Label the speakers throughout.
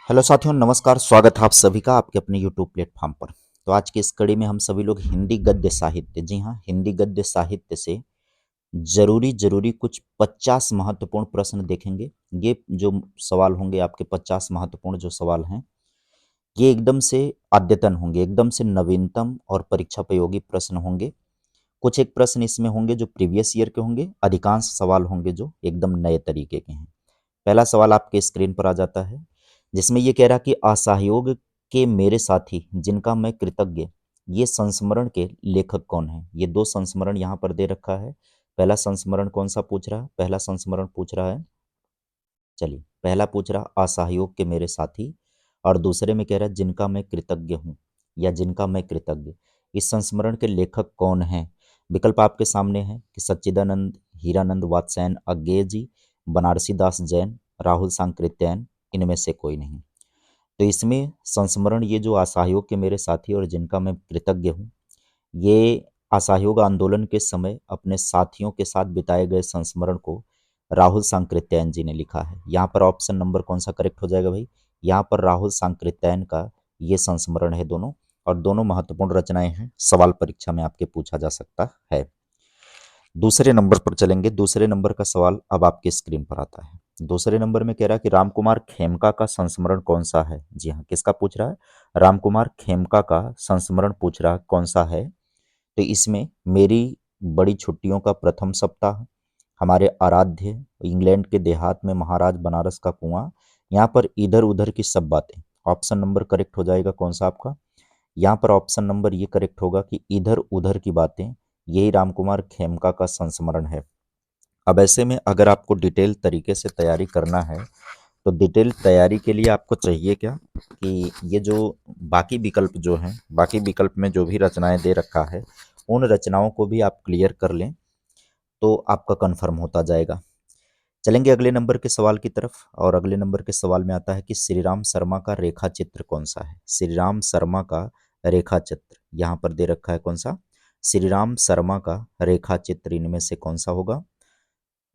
Speaker 1: Hello साथियों, नमस्कार। स्वागत है आप सभी का आपके अपने यूट्यूब प्लेटफॉर्म पर। तो आज की इस कड़ी में हम सभी लोग हिंदी गद्य साहित्य, जी हाँ, हिंदी गद्य साहित्य से जरूरी जरूरी कुछ 50 महत्वपूर्ण प्रश्न देखेंगे। ये जो सवाल होंगे आपके 50 महत्वपूर्ण जो सवाल हैं, ये एकदम से अद्यतन होंगे, एकदम से नवीनतम और परीक्षा उपयोगी प्रश्न होंगे। कुछ एक प्रश्न इसमें होंगे जो प्रीवियस ईयर के होंगे, अधिकांश सवाल होंगे जो एकदम नए तरीके के हैं। पहला सवाल आपके स्क्रीन पर आ जाता है, जिसमें ये कह रहा कि असहयोग के मेरे साथी जिनका मैं कृतज्ञ, ये संस्मरण के लेखक कौन है। ये दो संस्मरण यहाँ पर दे रखा है। पहला संस्मरण कौन सा पूछ रहा है? पहला संस्मरण पूछ रहा है, चलिए पहला पूछ रहा असहयोग के मेरे साथी, और दूसरे में कह रहा है जिनका मैं कृतज्ञ हूँ या जिनका मैं कृतज्ञ। इस संस्मरण के लेखक कौन है? विकल्प आपके सामने है कि सच्चिदानंद, हीरानंद वात्स्यायन अज्ञेय जी, बनारसी दास जैन, राहुल सांकृत्यायन, इनमें से कोई नहीं। तो इसमें संस्मरण ये जो असहयोग के मेरे साथी और जिनका मैं कृतज्ञ हूँ, ये असहयोग आंदोलन के समय अपने साथियों के साथ बिताए गए संस्मरण को राहुल सांकृत्यायन जी ने लिखा है। यहाँ पर ऑप्शन नंबर कौन सा करेक्ट हो जाएगा भाई? यहाँ पर राहुल सांकृत्यायन का ये संस्मरण है दोनों, और दोनों महत्वपूर्ण रचनाएं हैं, सवाल परीक्षा में आपके पूछा जा सकता है। दूसरे नंबर पर चलेंगे। दूसरे नंबर का सवाल अब आपके स्क्रीन पर आता है। दूसरे नंबर में कह रहा है कि रामकुमार खेमका का संस्मरण कौन सा है। जी हाँ, किसका पूछ रहा है? रामकुमार खेमका का संस्मरण पूछ रहा है, कौन सा है? तो इसमें मेरी बड़ी छुट्टियों का प्रथम सप्ताह, हमारे आराध्य, इंग्लैंड के देहात में महाराज, बनारस का कुआं, यहाँ पर इधर उधर की सब बातें। ऑप्शन नंबर करेक्ट हो जाएगा कौन सा आपका? यहाँ पर ऑप्शन नंबर ये करेक्ट होगा कि इधर उधर की बातें, यही रामकुमार खेमका का संस्मरण है। अब ऐसे में अगर आपको डिटेल तरीके से तैयारी करना है, तो डिटेल तैयारी के लिए आपको चाहिए क्या कि ये जो बाकी विकल्प जो हैं, बाकी विकल्प में जो भी रचनाएं दे रखा है, उन रचनाओं को भी आप क्लियर कर लें, तो आपका कंफर्म होता जाएगा। चलेंगे अगले नंबर के सवाल की तरफ, और अगले नंबर के सवाल में आता है कि श्री राम शर्मा का रेखा चित्र कौन सा है। श्री राम शर्मा का रेखा चित्र यहाँ पर दे रखा है, कौन सा? श्री राम शर्मा का रेखा चित्र इनमें से कौन सा होगा?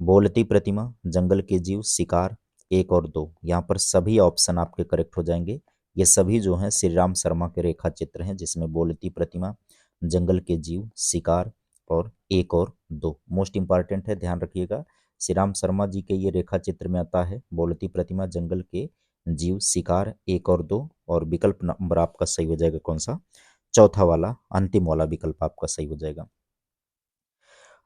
Speaker 1: बोलती प्रतिमा, जंगल के जीव, शिकार, एक और दो। यहाँ पर सभी ऑप्शन आपके करेक्ट हो जाएंगे। ये सभी जो हैं श्री राम शर्मा के रेखा चित्र हैं, जिसमें बोलती प्रतिमा, जंगल के जीव, शिकार और एक और दो मोस्ट इंपॉर्टेंट है, ध्यान रखिएगा। श्री राम शर्मा जी के ये रेखा चित्र में आता है बोलती प्रतिमा, जंगल के जीव, शिकार, एक और दो, और विकल्प नंबर आपका सही हो जाएगा कौन सा? चौथा वाला, अंतिम वाला विकल्प आपका सही हो जाएगा।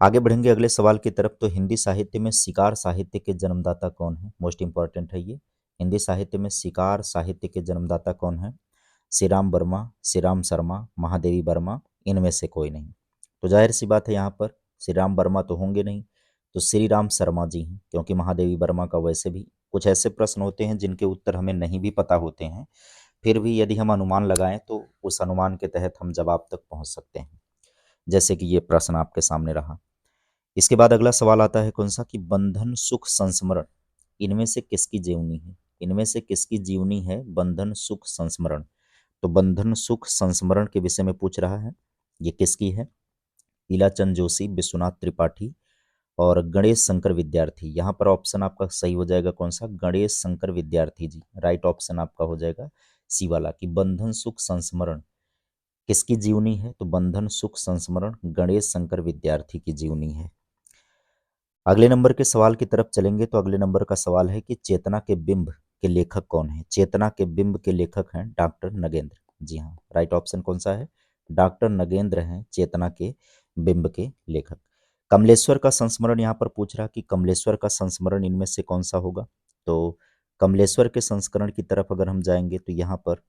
Speaker 1: आगे बढ़ेंगे अगले सवाल की तरफ। तो हिंदी साहित्य में शिकार साहित्य के जन्मदाता कौन है? मोस्ट इंपॉर्टेंट है ये। हिंदी साहित्य में शिकार साहित्य के जन्मदाता कौन है? श्री राम वर्मा, श्री राम शर्मा, महादेवी वर्मा, इनमें से कोई नहीं। तो जाहिर सी बात है, यहाँ पर श्री राम वर्मा तो होंगे नहीं, तो श्री राम शर्मा जी हैं, क्योंकि महादेवी वर्मा का वैसे भी कुछ ऐसे प्रश्न होते हैं जिनके उत्तर हमें नहीं भी पता होते हैं, फिर भी यदि हम अनुमान लगाएं तो उस अनुमान के तहत हम जवाब तक पहुंच सकते हैं, जैसे कि ये प्रश्न आपके सामने रहा। इसके बाद अगला सवाल आता है कौन सा, कि बंधन सुख संस्मरण इनमें से किसकी जीवनी है? इनमें से किसकी जीवनी है बंधन सुख संस्मरण? तो बंधन सुख संस्मरण के विषय में पूछ रहा है, ये किसकी है? ईलाचंद जोशी, विश्वनाथ त्रिपाठी और गणेश शंकर विद्यार्थी। यहाँ पर ऑप्शन आपका सही हो जाएगा कौन सा? गणेश शंकर विद्यार्थी जी, राइट ऑप्शन आपका हो जाएगा सी वाला, कि बंधन सुख संस्मरण किसकी जीवनी है? तो बंधन सुख संस्मरण गणेश शंकर विद्यार्थी की जीवनी है। अगले नंबर के सवाल की तरफ चलेंगे। तो अगले नंबर का सवाल है कि चेतना के बिंब के लेखक कौन है? चेतना के बिंब के लेखक हैं डॉक्टर नगेंद्र। जी हाँ, राइट ऑप्शन कौन सा है? डॉक्टर नगेंद्र हैं चेतना के बिंब के लेखक। कमलेश्वर का संस्मरण यहाँ पर पूछ रहा कि कमलेश्वर का संस्मरण इनमें से कौन सा होगा? तो कमलेश्वर के संस्करण की तरफ अगर हम जाएंगे, तो यहाँ पर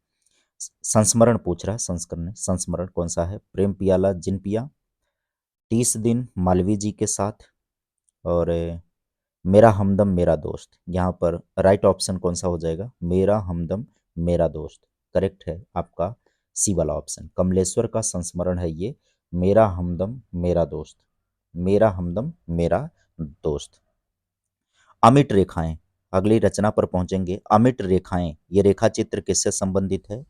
Speaker 1: संस्मरण पूछ रहा है, संस्करण संस्मरण कौन सा है? प्रेम पियाला जिन पिया, 30 दिन मालवीय जी के साथ, और मेरा हमदम मेरा दोस्त। यहाँ पर राइट ऑप्शन कौन सा हो जाएगा? मेरा हमदम मेरा दोस्त करेक्ट है आपका सी वाला ऑप्शन। कमलेश्वर का संस्मरण है ये, मेरा हमदम मेरा दोस्त, मेरा हमदम मेरा दोस्त। अमिट रेखाएं, अगली रचना पर पहुंचेंगे। अमिट रेखाएं, ये रेखा चित्र किससे संबंधित है?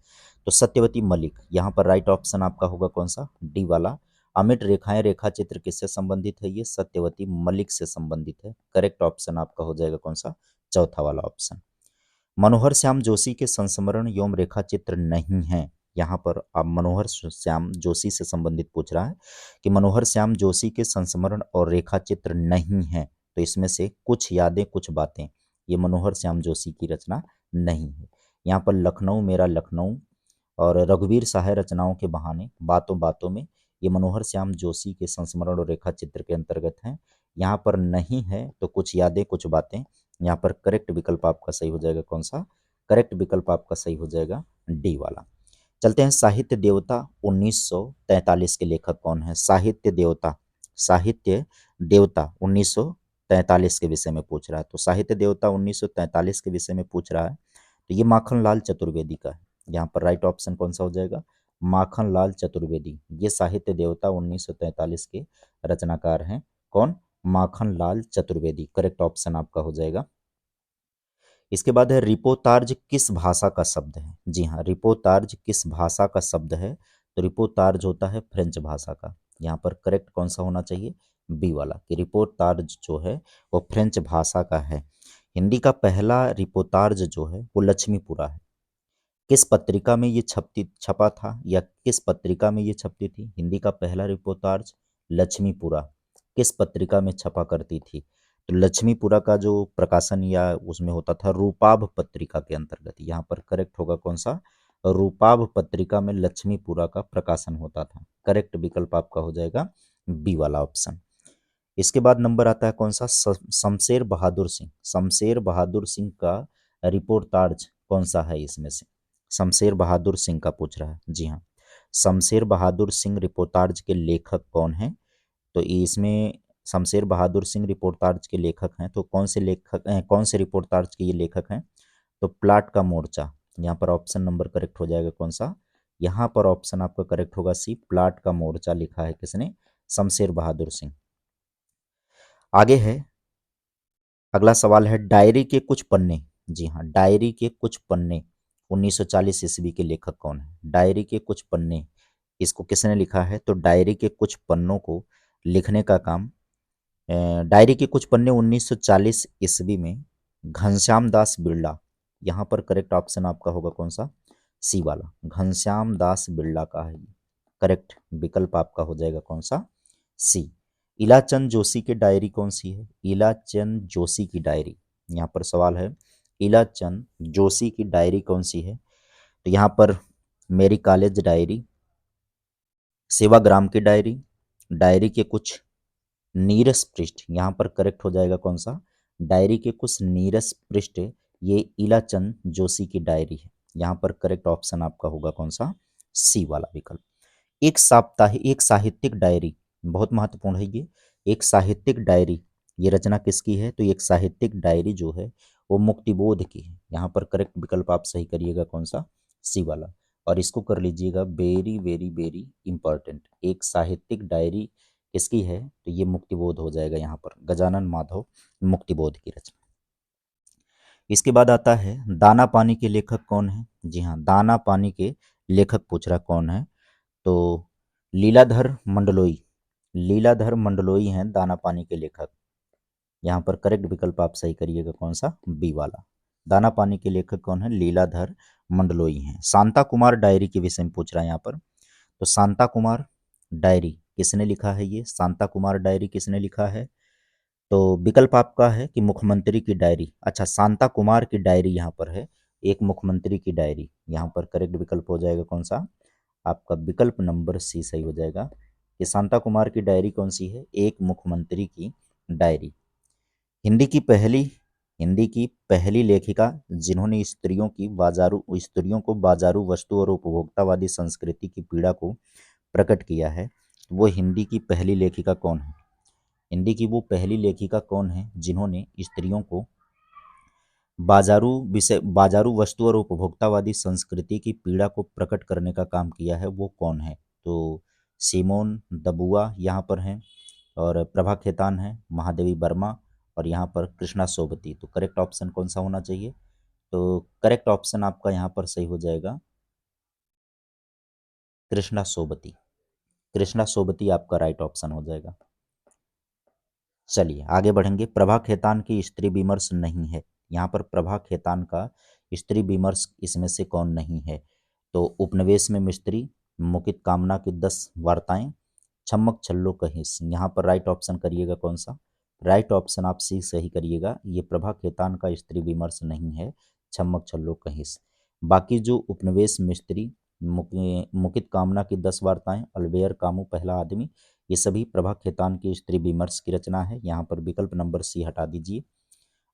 Speaker 1: तो सत्यवती मलिक। यहाँ पर राइट ऑप्शन आपका होगा कौन सा? डी वाला। अमिट रेखाएं रेखा चित्र किससे संबंधित है? ये सत्यवती मलिक से संबंधित है। करेक्ट ऑप्शन आपका हो जाएगा कौन सा? चौथा वाला ऑप्शन। मनोहर श्याम जोशी के संस्मरण एवं रेखा चित्र नहीं है। यहाँ पर आप मनोहर श्याम जोशी से संबंधित पूछ रहा है कि मनोहर श्याम जोशी के संस्मरण और रेखा चित्र नहीं है, तो इसमें से कुछ यादें कुछ बातें, ये मनोहर श्याम जोशी की रचना नहीं है। यहाँ पर लखनऊ मेरा लखनऊ और रघुवीर सहाय रचनाओं के बहाने, बातों बातों में, ये मनोहर श्याम जोशी के संस्मरण और रेखा चित्र के अंतर्गत हैं। यहाँ पर नहीं है तो कुछ यादें कुछ बातें, यहाँ पर करेक्ट विकल्प आपका सही हो जाएगा कौन सा? करेक्ट विकल्प आपका सही हो जाएगा डी वाला। चलते हैं साहित्य देवता 1943 के लेखक कौन है? साहित्य देवता, साहित्य देवता 1943 के विषय में पूछ रहा है। तो साहित्य देवता 1943 के विषय में पूछ रहा है, तो ये माखनलाल चतुर्वेदी का है। यहाँ पर राइट ऑप्शन कौन सा हो जाएगा? माखनलाल चतुर्वेदी, ये साहित्य देवता 1943 के रचनाकार हैं। कौन? माखनलाल चतुर्वेदी, करेक्ट ऑप्शन आपका हो जाएगा। इसके बाद है रिपोतार्ज किस भाषा का शब्द है? जी हाँ, रिपोतार्ज किस भाषा का शब्द है? तो रिपोतार्ज होता है फ्रेंच भाषा का। यहाँ पर करेक्ट कौन सा होना चाहिए? बी वाला, कि रिपोतार्ज जो है वो फ्रेंच भाषा का है। हिंदी का पहला रिपोतार्ज जो है वो लक्ष्मीपुरा है। किस पत्रिका में ये छपा था, या किस पत्रिका में ये छपती थी? हिंदी का पहला रिपोर्टाज लक्ष्मीपुरा किस पत्रिका में छपा करती थी? तो लक्ष्मीपुरा का जो प्रकाशन या उसमें होता था रूपाभ पत्रिका के अंतर्गत। यहाँ पर करेक्ट होगा कौन सा? रूपाभ पत्रिका में लक्ष्मीपुरा का प्रकाशन होता था। करेक्ट विकल्प आपका हो जाएगा बी वाला ऑप्शन। इसके बाद नंबर आता है कौन सा? शमशेर बहादुर सिंह। शमशेर बहादुर सिंह का रिपोर्टाज कौन सा है इसमें से? शमशेर बहादुर सिंह का पूछ रहा है। जी हाँ, शमशेर बहादुर सिंह रिपोर्टाज के लेखक कौन हैं? तो इसमें शमशेर बहादुर सिंह रिपोर्टाज के लेखक हैं, तो कौन से लेखक हैं, कौन से रिपोर्टाज के ये लेखक हैं? तो प्लाट का मोर्चा। यहाँ पर ऑप्शन नंबर करेक्ट हो जाएगा कौन सा? यहाँ पर ऑप्शन आपका करेक्ट होगा सी, प्लाट का मोर्चा लिखा है किसने? शमशेर बहादुर सिंह। आगे है, अगला सवाल है डायरी के कुछ पन्ने। जी हाँ, डायरी के कुछ पन्ने 1940 ईस्वी के लेखक कौन है? डायरी के कुछ पन्ने, इसको किसने लिखा है? तो डायरी के कुछ पन्नों को लिखने का काम, डायरी के कुछ पन्ने 1940 ईस्वी में घनश्याम दास बिरला। यहाँ पर करेक्ट ऑप्शन आपका होगा कौन सा? सी वाला, घनश्याम दास बिरला का है। करेक्ट विकल्प आपका हो जाएगा कौन सा? सी। इलाचंद जोशी की डायरी कौन सी है? इलाचंद जोशी की डायरी, यहाँ पर सवाल है इलाचंद जोशी की डायरी कौन सी है? तो यहाँ पर मेरी कॉलेज डायरी, सेवाग्राम की डायरी, डायरी के कुछ नीरस पृष्ठ, यहाँ पर करेक्ट हो जाएगा कौन सा? डायरी के कुछ नीरस पृष्ठ, ये इलाचंद जोशी की डायरी है। यहाँ पर करेक्ट ऑप्शन आपका होगा कौन सा? सी वाला विकल्प। एक साप्ताहिक, एक साहित्यिक डायरी, बहुत महत्वपूर्ण है ये। एक साहित्यिक डायरी, ये रचना किसकी है? तो एक साहित्यिक डायरी जो है वो मुक्तिबोध की है। यहाँ पर करेक्ट विकल्प आप सही करिएगा कौन सा? सी वाला। और इसको कर लीजिएगा वेरी वेरी वेरी इंपॉर्टेंट, एक साहित्यिक डायरी किसकी है? तो ये मुक्तिबोध हो जाएगा यहाँ पर, गजानन माधव मुक्तिबोध की रचना। इसके बाद आता है दाना पानी के लेखक कौन है? जी हाँ, दाना पानी के लेखक पूछ रहा कौन है? तो लीलाधर मंडलोई, लीलाधर मंडलोई हैं दाना पानी के लेखक। यहाँ पर करेक्ट विकल्प आप सही करिएगा कौन सा? बी वाला। दाना पानी के लेखक कौन है? लीलाधर मंडलोई हैं। शांता कुमार डायरी के विषय में पूछ रहा है यहाँ पर। तो शांता कुमार डायरी किसने लिखा है? ये शांता कुमार डायरी किसने लिखा है? तो विकल्प आपका है कि मुख्यमंत्री की डायरी। अच्छा, शांता कुमार की डायरी यहाँ पर है, एक मुख्यमंत्री की डायरी। यहाँ पर करेक्ट विकल्प हो जाएगा कौन सा? आपका विकल्प नंबर सी सही हो जाएगा कि शांता कुमार की डायरी कौन सी है? एक मुख्यमंत्री की डायरी। हिंदी की पहली, हिंदी की पहली लेखिका जिन्होंने स्त्रियों को बाजारू वस्तु और उपभोक्तावादी संस्कृति की पीड़ा को प्रकट किया है, वो हिंदी की पहली लेखिका कौन है? हिंदी की वो पहली लेखिका कौन है जिन्होंने स्त्रियों को बाजारू वस्तु और उपभोक्तावादी संस्कृति की पीड़ा को प्रकट करने का काम किया है, वो कौन है? तो सिमोन दबुआ यहाँ पर हैं, और प्रभा खेतान है, महादेवी वर्मा, और यहाँ पर कृष्णा सोबती। तो करेक्ट ऑप्शन कौन सा होना चाहिए? तो करेक्ट ऑप्शन आपका यहाँ पर सही हो जाएगा कृष्णा सोबती। कृष्णा सोबती आपका राइट ऑप्शन हो जाएगा। चलिए आगे बढ़ेंगे। प्रभा खेतान की स्त्री विमर्श नहीं है, यहाँ पर प्रभा खेतान का स्त्री विमर्श इसमें से कौन नहीं है? तो उपनिवेश में मिस्त्री, मुकित कामना की 10 वार्ताएं, छम्मक छल्लो कहिस। यहाँ पर राइट ऑप्शन करिएगा कौन सा? राइट ऑप्शन आप सी सही करिएगा। ये प्रभा खेतान का स्त्री विमर्श नहीं है, छम्मक छल्लो कहिस। बाकी जो उपनिवेश मिस्त्री, मुकित कामना की 10 वार्ताएं, अलबेयर कामू पहला आदमी, ये सभी प्रभा खेतान की स्त्री विमर्श की रचना है। यहाँ पर विकल्प नंबर सी हटा दीजिए।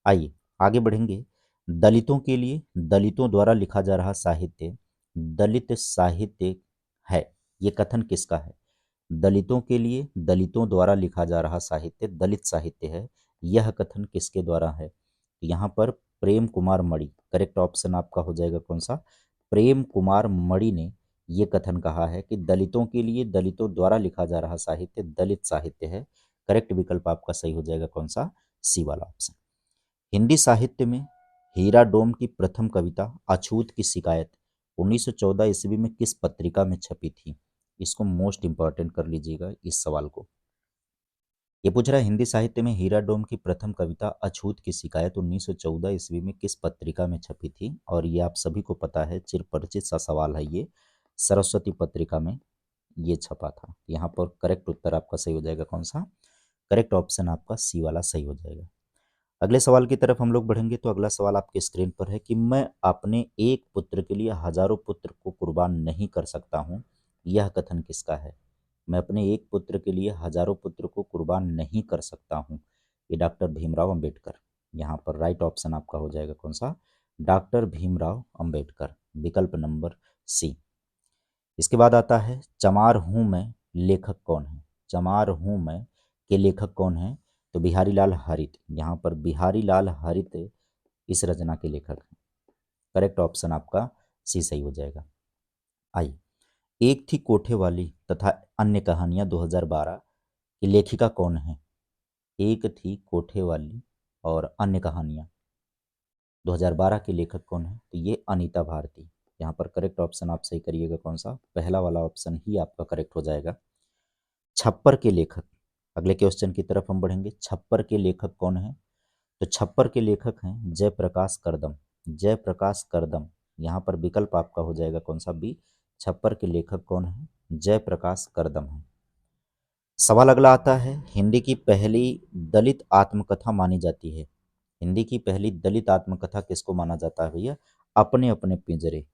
Speaker 1: आइए आगे बढ़ेंगे। दलितों के लिए दलितों द्वारा लिखा जा रहा साहित्य दलित साहित्य है, ये कथन किसका है? दलितों के लिए दलितों द्वारा लिखा जा रहा साहित्य दलित साहित्य है, यह कथन किसके द्वारा है? यहाँ पर प्रेम कुमार मणि, करेक्ट ऑप्शन आपका हो जाएगा कौन सा? प्रेम कुमार मणि ने ये कथन कहा है कि दलितों के लिए दलितों द्वारा लिखा जा रहा साहित्य दलित साहित्य है। करेक्ट विकल्प आपका सही हो जाएगा कौन सा? सी वाला ऑप्शन। हिंदी साहित्य में हीरा डोम की प्रथम कविता अछूत की शिकायत 1914 ईस्वी में किस पत्रिका में छपी थी? इसको मोस्ट इंपॉर्टेंट कर लीजिएगा इस सवाल को। ये पूछ रहा है हिंदी साहित्य में हीरा डोम की प्रथम कविता अछूत की शिकायत 1914 ईस्वी में किस पत्रिका में छपी थी? और ये आप सभी को पता है, चिरपरिचित सा सवाल है ये, सरस्वती पत्रिका में ये छपा था। यहाँ पर करेक्ट उत्तर आपका सही हो जाएगा कौन सा? करेक्ट ऑप्शन आपका सी वाला सही हो जाएगा। अगले सवाल की तरफ हम लोग बढ़ेंगे। तो अगला सवाल आपके स्क्रीन पर है कि मैं अपने एक पुत्र के लिए हजारों पुत्र को कुर्बान नहीं कर सकता हूँ, यह कथन किसका है? मैं अपने एक पुत्र के लिए हजारों पुत्र को कुर्बान नहीं कर सकता हूँ, ये डॉक्टर भीमराव अंबेडकर। यहाँ पर राइट ऑप्शन आपका हो जाएगा कौन सा? डॉक्टर भीमराव अंबेडकर, विकल्प नंबर सी। इसके बाद आता है चमार हूँ मैं, लेखक कौन है? चमार हूँ मैं के लेखक कौन है? तो बिहारी लाल हरित। यहाँ पर बिहारी लाल हरित इस रचना के लेखक हैं। करेक्ट ऑप्शन आपका सी सही हो जाएगा। आइए, एक थी कोठे वाली तथा अन्य कहानियां 2012 की लेखिका कौन है? एक थी कोठे वाली और अन्य कहानियां 2012 के लेखक कौन है? तो ये अनीता भारती। यहाँ पर करेक्ट ऑप्शन आप सही करिएगा कौन सा? पहला वाला ऑप्शन ही आपका करेक्ट हो जाएगा। छप्पर के लेखक, अगले क्वेश्चन की तरफ हम बढ़ेंगे। छप्पर के लेखक कौन है? तो छप्पर के लेखक हैं जयप्रकाश करदम। जयप्रकाश करदम, यहाँ पर विकल्प आपका हो जाएगा कौन सा? बी। छप्पर के लेखक कौन है? जयप्रकाश करदम है। सवाल अगला आता है, हिंदी की पहली दलित आत्मकथा मानी जाती है। हिंदी की पहली दलित आत्मकथा किसको माना जाता है भैया? अपने अपने पिंजरे।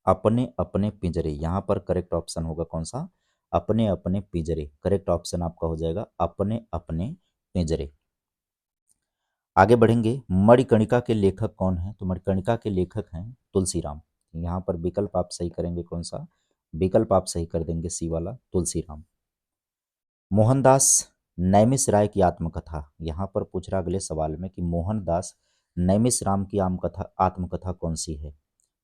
Speaker 1: अपने अपने पिंजरे, यहाँ पर करेक्ट ऑप्शन होगा कौन सा? अपने अपने पिंजरे। करेक्ट ऑप्शन आपका हो जाएगा अपने अपने पिंजरे। आगे बढ़ेंगे। मणिकर्णिका के लेखक कौन है? तो मणिकर्णिका के लेखक हैं तुलसीराम। यहाँ पर विकल्प आप सही करेंगे कौन सा? विकल्प आप सही कर देंगे सी वाला, तुलसीराम। मोहनदास नैमिष राय की आत्मकथा, यहाँ पर पूछ रहा अगले सवाल में कि मोहनदास नैमिष राम की आत्मकथा कौन सी है?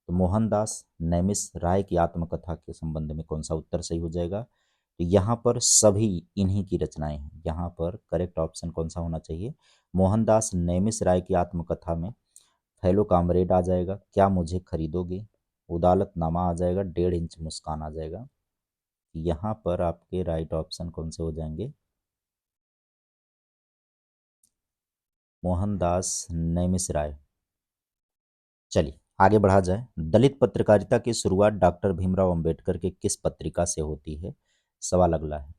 Speaker 1: तो मोहनदास नैमिष राय की आत्मकथा के संबंध में कौन सा उत्तर सही हो जाएगा? तो यहाँ पर सभी इन्हीं की रचनाएं हैं। यहाँ पर करेक्ट ऑप्शन कौन सा होना चाहिए? मोहनदास नैमिष राय की आत्मकथा में हेलो कामरेड आ जाएगा, क्या मुझे खरीदोगे, उदालतनामा आ जाएगा, 1.5 इंच मुस्कान आ जाएगा। यहाँ पर आपके राइट ऑप्शन कौन से हो जाएंगे? मोहनदास नैमिष राय। चलिए आगे बढ़ा जाए। दलित पत्रकारिता की शुरुआत डॉक्टर भीमराव अंबेडकर के किस पत्रिका से होती है? सवाल अगला है,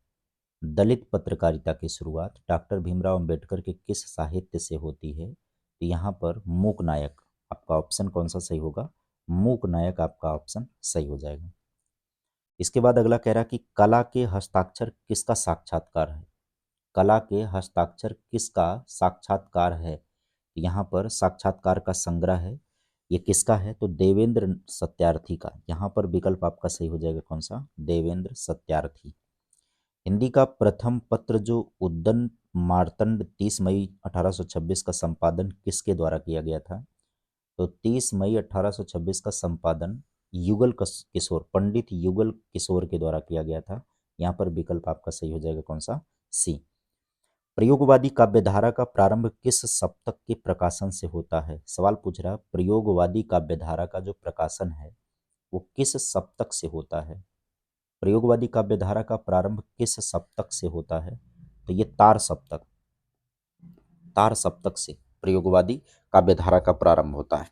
Speaker 1: दलित पत्रकारिता की शुरुआत डॉक्टर भीमराव अंबेडकर के किस साहित्य से होती है? तो यहाँ पर मूक नायक, आपका ऑप्शन कौन सा सही होगा? मूक नायक आपका ऑप्शन सही हो जाएगा। इसके बाद अगला कह रहा कि कला के हस्ताक्षर किसका साक्षात्कार है? कला के हस्ताक्षर किसका साक्षात्कार है? यहाँ पर साक्षात्कार का संग्रह है, ये किसका है? तो देवेंद्र सत्यार्थी का। यहाँ पर विकल्प आपका सही हो जाएगा कौन सा? देवेंद्र सत्यार्थी। हिंदी का प्रथम पत्र जो उद्दंड मार्तंड 30 मई 1826 का संपादन किसके द्वारा किया गया था? तो 30 मई 1826 का संपादन किशोर, पंडित युगल किशोर के द्वारा किया गया था। यहाँ पर विकल्प आपका सही हो जाएगा कौन सा? सी। प्रयोगवादी काव्यधारा का प्रारंभ किस सप्तक के प्रकाशन से होता है? सवाल पूछ रहा है प्रयोगवादी काव्यधारा का जो प्रकाशन है वो किस सप्तक से होता है? प्रयोगवादी काव्यधारा का प्रारंभ किस सप्तक से होता है? तो ये तार सप्तक, तार सप्तक से प्रयोगवादी काव्यधारा का प्रारंभ होता है।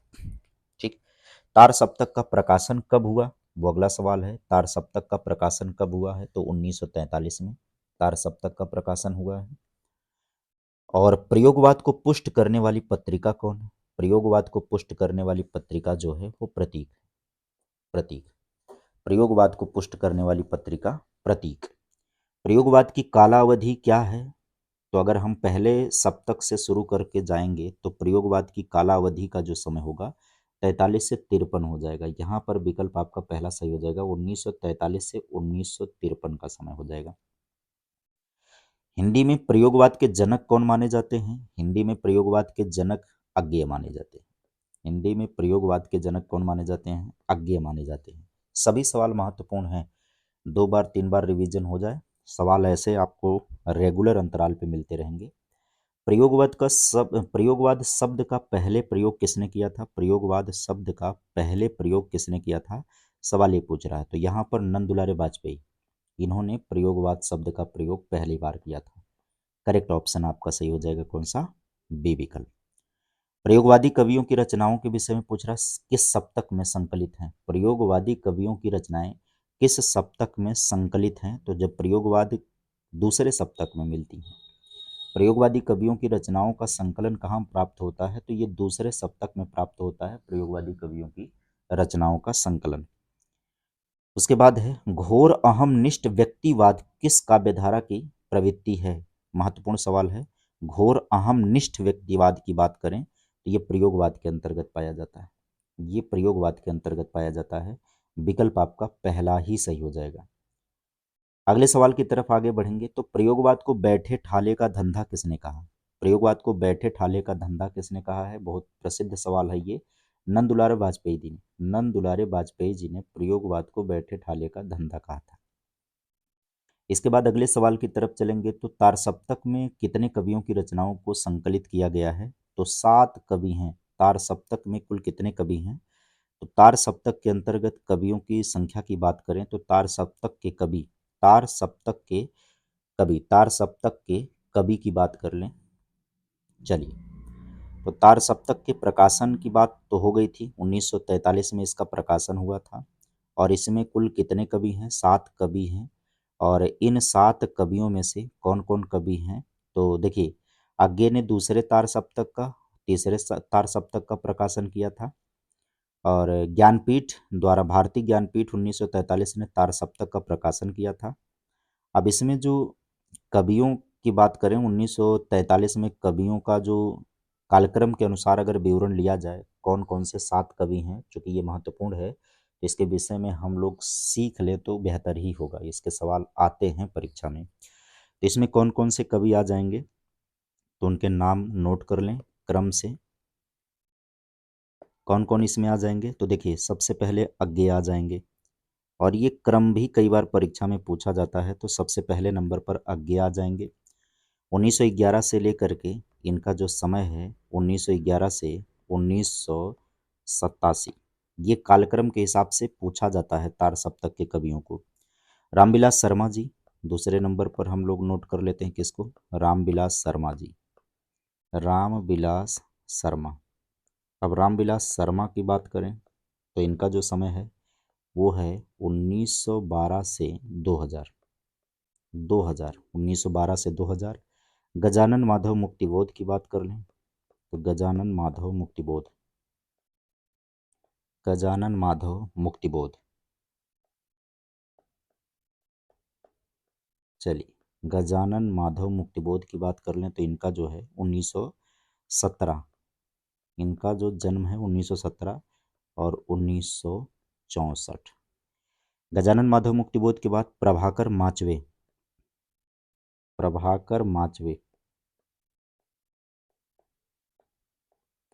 Speaker 1: तार सप्तक का प्रकाशन कब हुआ, वो अगला सवाल है। तार सप्तक का प्रकाशन कब हुआ है, तो 1943 में तार सप्तक का प्रकाशन हुआ है। और प्रयोगवाद को पुष्ट करने वाली पत्रिका कौन है? प्रयोगवाद को पुष्ट करने वाली पत्रिका जो है वो प्रतीक। प्रतीक प्रयोगवाद को पुष्ट करने वाली पत्रिका प्रतीक। प्रयोगवाद की कालावधि क्या है? तो अगर हम पहले सप्तक से शुरू करके जाएंगे तो प्रयोगवाद की कालावधि का जो समय होगा 43 से 53 हो जाएगा। यहाँ पर विकल्प आपका पहला सही हो जाएगा, 1943 से 1953 का समय हो जाएगा। हिंदी में प्रयोगवाद के जनक कौन माने जाते हैं? हिंदी में प्रयोगवाद के जनक अज्ञेय माने जाते हैं। हिंदी में प्रयोगवाद के जनक कौन माने जाते हैं? अज्ञेय माने जाते हैं। सभी सवाल महत्वपूर्ण हैं, 2 बार 3 बार रिवीजन हो जाए, सवाल ऐसे आपको रेगुलर अंतराल पे मिलते रहेंगे। प्रयोगवाद शब्द का पहले प्रयोग किसने किया था? प्रयोगवाद शब्द का पहले प्रयोग किसने किया था, सवाल ये पूछ रहा है। तो यहाँ पर नंद दुलारे वाजपेयी, इन्होंने प्रयोगवाद शब्द का प्रयोग पहली बार किया था। करेक्ट ऑप्शन आपका सही हो जाएगा कौन सा? बी विकल्प। प्रयोगवादी कवियों की रचनाओं के विषय में पूछ रहा है, किस सप्तक में संकलित हैं? प्रयोगवादी कवियों की रचनाएं किस सप्तक में संकलित हैं? तो जब प्रयोगवाद दूसरे सप्तक में मिलती हैं, प्रयोगवादी कवियों की रचनाओं का संकलन कहाँ प्राप्त होता है, तो ये दूसरे सप्तक में प्राप्त होता है प्रयोगवादी कवियों की रचनाओं का संकलन। उसके बाद है, घोर अहमनिष्ठ व्यक्तिवाद किस काव्यधारा की प्रवृत्ति है? महत्वपूर्ण सवाल है। घोर अहमनिष्ठ व्यक्तिवाद की बात करें तो ये प्रयोगवाद के अंतर्गत पाया जाता है। ये प्रयोगवाद के अंतर्गत पाया जाता है। विकल्प आपका पहला ही सही हो जाएगा। अगले सवाल की तरफ आगे बढ़ेंगे तो प्रयोगवाद को बैठे ठाले का धंधा किसने कहा? प्रयोगवाद को बैठे ठाले का धंधा किसने कहा है? बहुत प्रसिद्ध सवाल है ये। नंद दुलारे वाजपेयी जी ने, नंद दुलारे वाजपेयी जी ने प्रयोगवाद को बैठे ठाले का धंधा कहा था। इसके बाद अगले सवाल की तरफ चलेंगे तो तार सप्तक में कितने कवियों की रचनाओं को संकलित किया गया है? तो 7 कवि हैं। तार सप्तक में कुल कितने कवि हैं? तो तार सप्तक के अंतर्गत कवियों की संख्या की बात करें तो तार सप्तक के कवि, तार सप्तक के कवि, तार सप्तक के कवि की बात कर लें। चलिए, तो तार सप्तक के प्रकाशन की बात तो हो गई थी, 1943 में इसका प्रकाशन हुआ था। और इसमें कुल कितने कवि हैं? 7 कवि हैं। और इन 7 कवियों में से कौन कौन कवि हैं? तो देखिए, आज्ञे ने दूसरे तार सप्तक का, तीसरे तार सप्तक का प्रकाशन किया था। और ज्ञानपीठ द्वारा, भारतीय ज्ञानपीठ 1943 ने तार सप्तक का प्रकाशन किया था। अब इसमें जो कवियों की बात करें, 1943 में कवियों का जो कालक्रम के अनुसार अगर विवरण लिया जाए, कौन कौन से 7 कवि हैं, चूंकि ये महत्वपूर्ण है, इसके विषय में हम लोग सीख लें तो बेहतर ही होगा। इसके सवाल आते हैं परीक्षा में। तो इसमें कौन कौन से कवि आ जाएंगे, तो उनके नाम नोट कर लें क्रम से। कौन कौन इसमें आ जाएंगे, तो देखिए, सबसे पहले अज्ञे आ जाएंगे। और ये क्रम भी कई बार परीक्षा में पूछा जाता है। तो सबसे पहले नंबर पर अज्ञे आ जाएंगे। 1911 से लेकर के इनका जो समय है, 1911 से 1987, ये कालक्रम के हिसाब से पूछा जाता है तार सप्तक के कवियों को। रामविलास शर्मा जी दूसरे नंबर पर हम लोग नोट कर लेते हैं, किसको? रामविलास शर्मा जी, रामविलास शर्मा। अब रामविलास शर्मा की बात करें तो इनका जो समय है वो है 1912 से 2000, 1912 से 2000। गजानन माधव मुक्तिबोध की बात कर लें तो गजानन माधव मुक्तिबोध, गजानन माधव मुक्तिबोध। चलिए, गजानन माधव मुक्तिबोध की बात कर लें तो इनका जो है 1917, इनका जो जन्म है 1917 और 1964। गजानन माधव मुक्तिबोध के बाद प्रभाकर माचवे, प्रभाकर माचवे,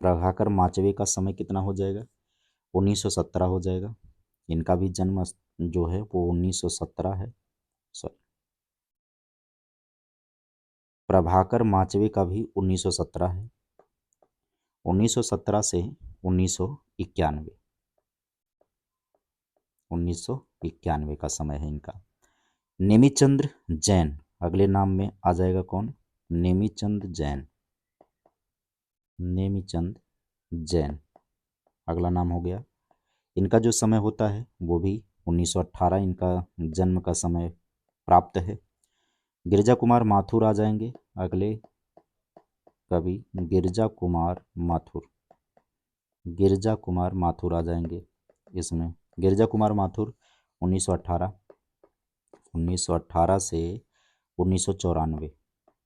Speaker 1: प्रभाकर माचवे का समय कितना हो जाएगा? 1917 हो जाएगा। इनका भी जन्म जो है वो 1917 है। सॉरी, प्रभाकर माचवे का भी 1917 है। 1917 से 1991, 1991 का समय है इनका। नेमीचंद्र जैन अगले नाम में आ जाएगा, कौन? नेमीचंद जैन, नेमीचंद जैन अगला नाम हो गया। इनका जो समय होता है वो भी 1918 इनका जन्म का समय प्राप्त है। गिरिजा कुमार माथुर आ जाएंगे अगले कवि, गिरिजा कुमार माथुर। गिरिजा कुमार माथुर आ जाएंगे इसमें। गिरिजा कुमार माथुर 1918, 1918 से 1994,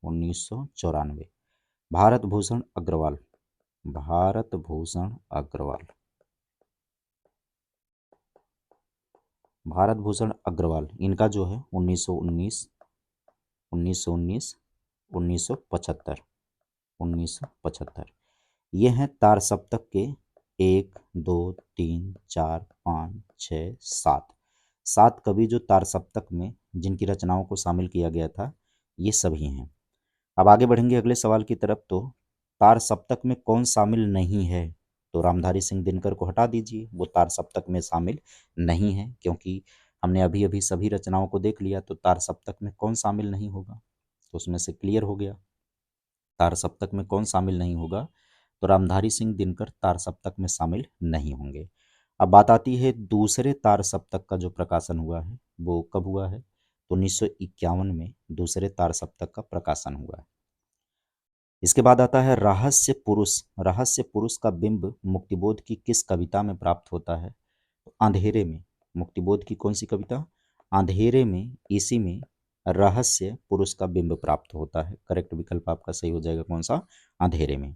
Speaker 1: 1994। भारत भूषण अग्रवाल, भारत भूषण अग्रवाल, भारत भूषण अग्रवाल इनका जो है 1919, 1919, 1975, 1975। ये हैं तार सप्तक के 1, 2, 3, 4, 5, 6, 7, 7 कवि जो तार सप्तक में जिनकी रचनाओं को शामिल किया गया था, ये सभी हैं। अब आगे बढ़ेंगे अगले सवाल की तरफ। तो तार सप्तक में कौन शामिल नहीं है? तो रामधारी सिंह दिनकर को हटा दीजिए, वो तार सप्तक में शामिल नहीं है, क्योंकि हमने अभी अभी सभी रचनाओं को देख लिया, तो तार सप्तक में कौन शामिल नहीं होगा, तो उसमें से क्लियर हो गया तार सप्तक में कौन शामिल नहीं होगा। तो रामधारी सिंह दिनकर तार सप्तक में शामिल नहीं होंगे। अब बात आती है दूसरे तार सप्तक का जो प्रकाशन हुआ है वो कब हुआ है? तो 1951 में दूसरे तार सप्तक का प्रकाशन हुआ है। इसके बाद आता है रहस्य पुरुष। रहस्य पुरुष का बिंब मुक्तिबोध की किस कविता में प्राप्त होता है? तो अंधेरे में। मुक्तिबोध की कौन सी कविता? अंधेरे में, इसी में रहस्य पुरुष का बिंब प्राप्त होता है। करेक्ट विकल्प आपका सही हो जाएगा कौन सा? अंधेरे में।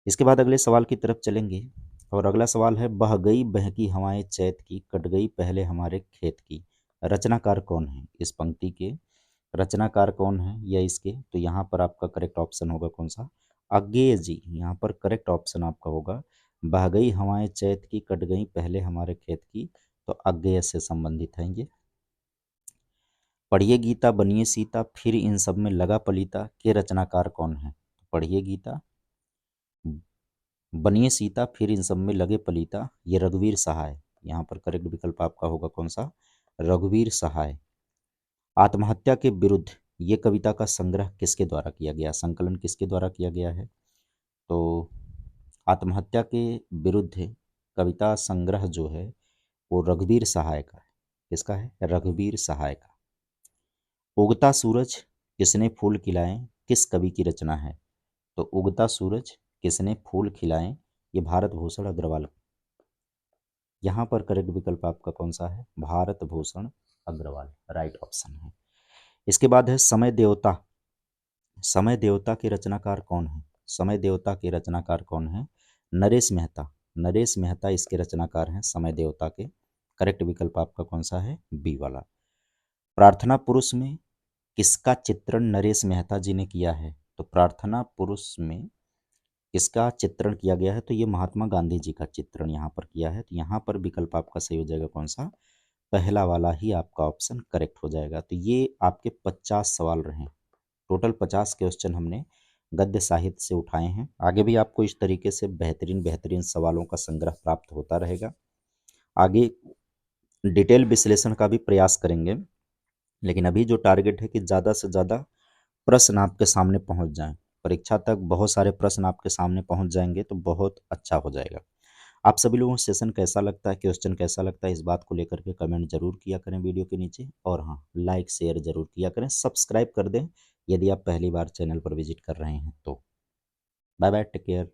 Speaker 1: इसके बाद अगले सवाल की तरफ चलेंगे और अगला सवाल है, बह गई बहकी हवाएं चैत की, कट गई पहले हमारे खेत की। रचनाकार कौन है इस पंक्ति के? रचनाकार कौन है या इसके? तो यहाँ पर आपका करेक्ट ऑप्शन होगा कौन सा? अज्ञेय जी। यहाँ पर करेक्ट ऑप्शन आपका होगा बह गई हवाएं चैत की, कट गई पहले हमारे खेत की। तो अज्ञेय से संबंधित है ये। पढ़िए गीता बनिए सीता, फिर इन सब में लगा पलीता, के रचनाकार कौन है? पढ़िए गीता, बनिए सीता, फिर इन सब में लगे पलीता, ये रघुवीर सहाय। यहाँ पर करेक्ट विकल्प आपका होगा कौन सा? रघुवीर सहाय। आत्महत्या के विरुद्ध ये कविता का संग्रह किसके द्वारा किया गया, संकलन किसके द्वारा किया गया है? तो आत्महत्या के विरुद्ध कविता संग्रह जो है वो रघुवीर सहाय का है। किसका है? रघुवीर सहाय का। उगता सूरज किसने फूल खिलाए, किस कवि की रचना है? तो उगता सूरज किसने फूल खिलाए, ये भारत भूषण अग्रवाल। यहाँ पर करेक्ट विकल्प आपका कौन सा है? भारत भूषण अग्रवाल राइट ऑप्शन है। इसके बाद है समय देवता। समय देवता के रचनाकार कौन है? समय देवता के रचनाकार कौन है? नरेश मेहता। नरेश मेहता इसके रचनाकार हैं समय देवता के। करेक्ट विकल्प आपका कौन सा है? बी वाला। प्रार्थना पुरुष में किसका चित्रण नरेश मेहता जी ने किया है? तो प्रार्थना पुरुष में किसका चित्रण किया गया है? तो ये महात्मा गांधी जी का चित्रण यहाँ पर किया है। तो यहाँ पर विकल्प आपका सही हो जाएगा कौन सा? पहला वाला ही आपका ऑप्शन करेक्ट हो जाएगा। तो ये आपके 50 सवाल रहे। टोटल 50 क्वेश्चन हमने गद्य साहित्य से उठाए हैं। आगे भी आपको इस तरीके से बेहतरीन बेहतरीन सवालों का संग्रह प्राप्त होता रहेगा। आगे डिटेल विश्लेषण का भी प्रयास करेंगे, लेकिन अभी जो टारगेट है कि ज़्यादा से ज़्यादा प्रश्न आपके सामने पहुंच जाएं। परीक्षा तक बहुत सारे प्रश्न आपके सामने पहुंच जाएंगे तो बहुत अच्छा हो जाएगा। आप सभी लोगों को सेशन कैसा लगता है, क्वेश्चन कैसा लगता है, इस बात को लेकर के कमेंट जरूर किया करें वीडियो के नीचे। और हाँ, लाइक शेयर जरूर किया करें, सब्सक्राइब कर दें यदि आप पहली बार चैनल पर विजिट कर रहे हैं तो। Bye bye, take care.